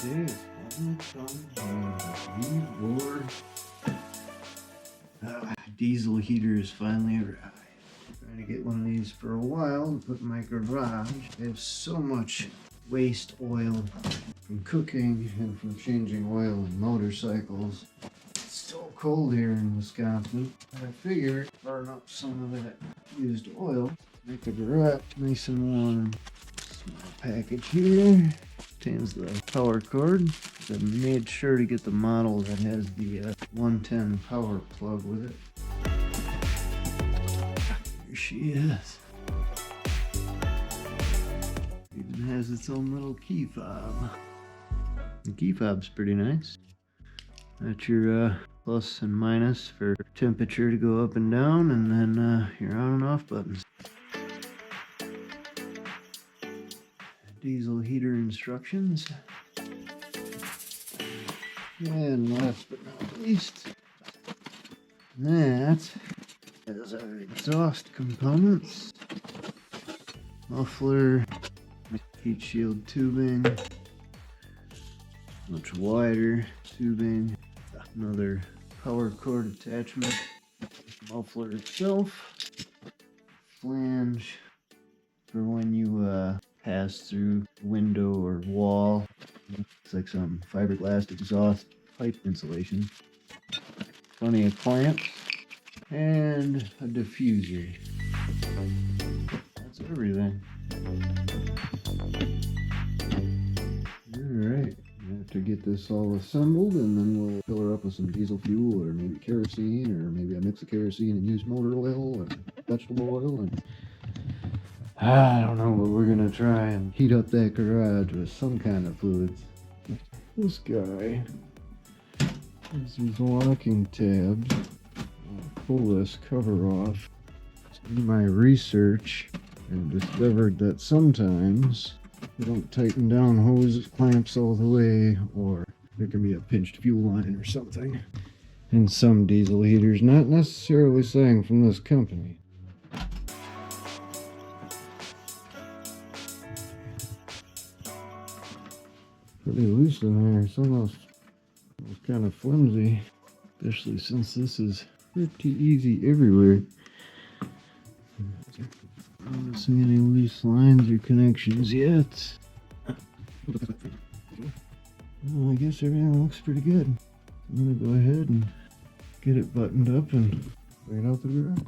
Today is Vevor diesel heaters finally arrived. Trying to get one of these for a while to put in my garage. I have so much waste oil from cooking and from changing oil in motorcycles. It's so cold here in Wisconsin. I figured burn up some of that used oil, make the garage nice and warm. Small package here. Contains the power cord. I made sure to get the model that has the 110 power plug with it. Here she is. Even has its own little key fob. The key fob's pretty nice. That's your plus and minus for temperature to go up and down, and then your on and off buttons. Diesel heater instructions. And last but not least, that is our exhaust components. Muffler, heat shield tubing, much wider tubing, another power cord attachment, muffler itself, flange for when you pass through window or wall. It's like some fiberglass exhaust pipe insulation. Plenty of clamps and a diffuser. That's everything. Alright, we have to get this all assembled, and then we'll fill her up with some diesel fuel, or maybe kerosene, or maybe a mix of kerosene and used motor oil, or vegetable oil, and I don't know, but we're gonna try and heat up that garage with some kind of fluids. This guy has these locking tabs. I'll pull this cover off. In my research, I've discovered that sometimes you don't tighten down hose clamps all the way, or there can be a pinched fuel line or something in some diesel heaters. Not necessarily saying from this company. Pretty loose in there. It's almost kind of flimsy, especially since this is pretty easy everywhere. I don't see any loose lines or connections yet. Well, I guess everything looks pretty good. I'm gonna go ahead and get it buttoned up and bring it out the garage.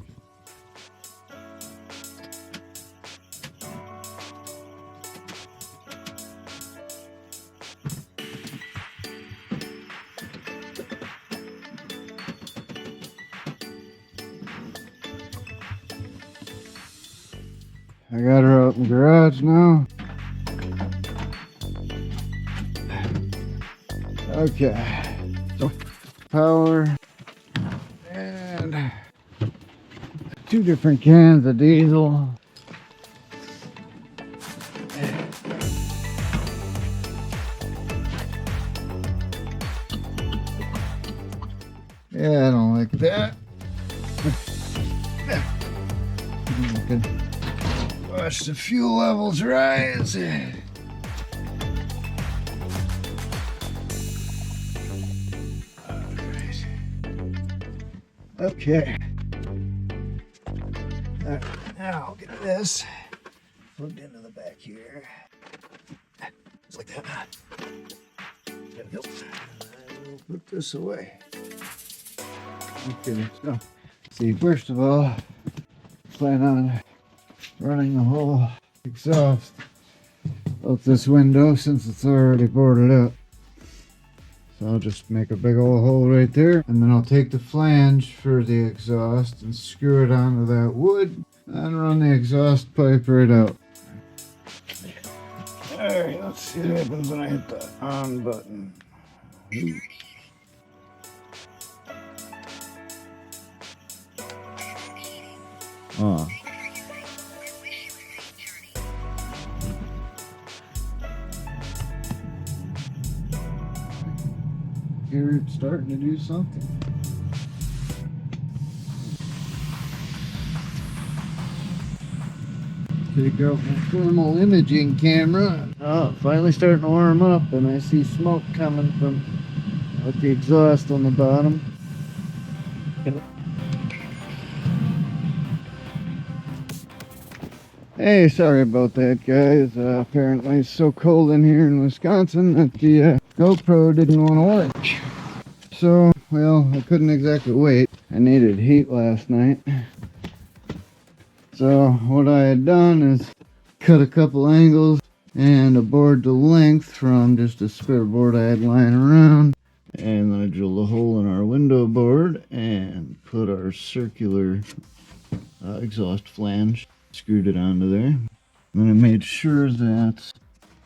I got her out in the garage now. Okay. So, power and 2 different cans of diesel. Yeah, I don't like that. Watch the fuel levels rise. Alright. Okay. Alright, now I'll get this plugged into the back here. Just like that. There we go. I will put this away. Okay, so see, first of all, plan on running the whole exhaust out this window since it's already boarded up. So I'll just make a big old hole right there, and then I'll take the flange for the exhaust and screw it onto that wood and run the exhaust pipe right out. Alright, let's see what happens when I hit the on button. Oh. Hear it starting to do something. Take out my thermal imaging camera. Oh, finally starting to warm up, and I see smoke coming from with the exhaust on the bottom. Hey, sorry about that, guys. Apparently it's so cold in here in Wisconsin that the GoPro didn't want to work. So, well, I couldn't exactly wait. I needed heat last night. So what I had done is cut a couple angles and a board to length from just a spare board I had lying around. And then I drilled a hole in our window board and put our circular exhaust flange, screwed it onto there. Then I made sure that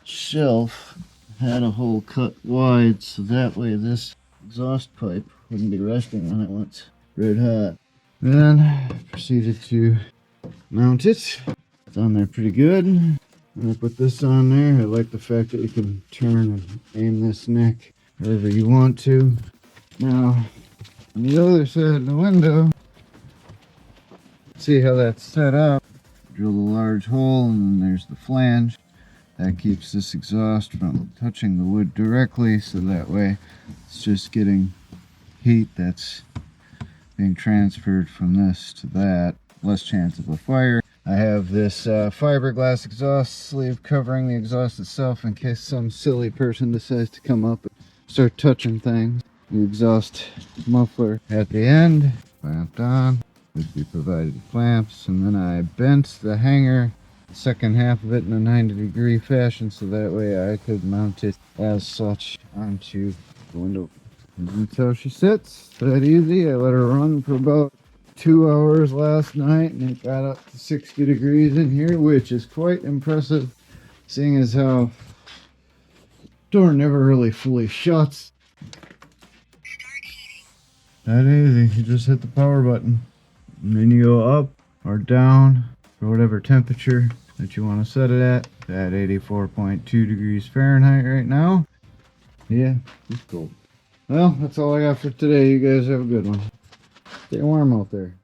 shelf had a hole cut wide so that way this exhaust pipe wouldn't be resting on it once red hot. Then I proceeded to mount it. It's on there pretty good. And I put this on there. I like the fact that you can turn and aim this neck wherever you want to. Now, on the other side of the window, see how that's set up. Drill a large hole and then there's the flange. That keeps this exhaust from touching the wood directly, so that way it's just getting heat that's being transferred from this to that. Less chance of a fire. I have this fiberglass exhaust sleeve covering the exhaust itself in case some silly person decides to come up and start touching things. The exhaust muffler at the end, clamped on, would be provided clamps, and then I bent the hanger, second half of it in a 90-degree fashion so that way I could mount it as such onto the window. And that's how she sits. That easy. I let her run for about 2 hours last night and it got up to 60 degrees in here, which is quite impressive seeing as how the door never really fully shuts. That easy. You just hit the power button and then you go up or down for whatever temperature that you want to set it at 84.2 degrees Fahrenheit right now. Yeah, it's cold. Well, that's all I got for today. You guys have a good one. Stay warm out there.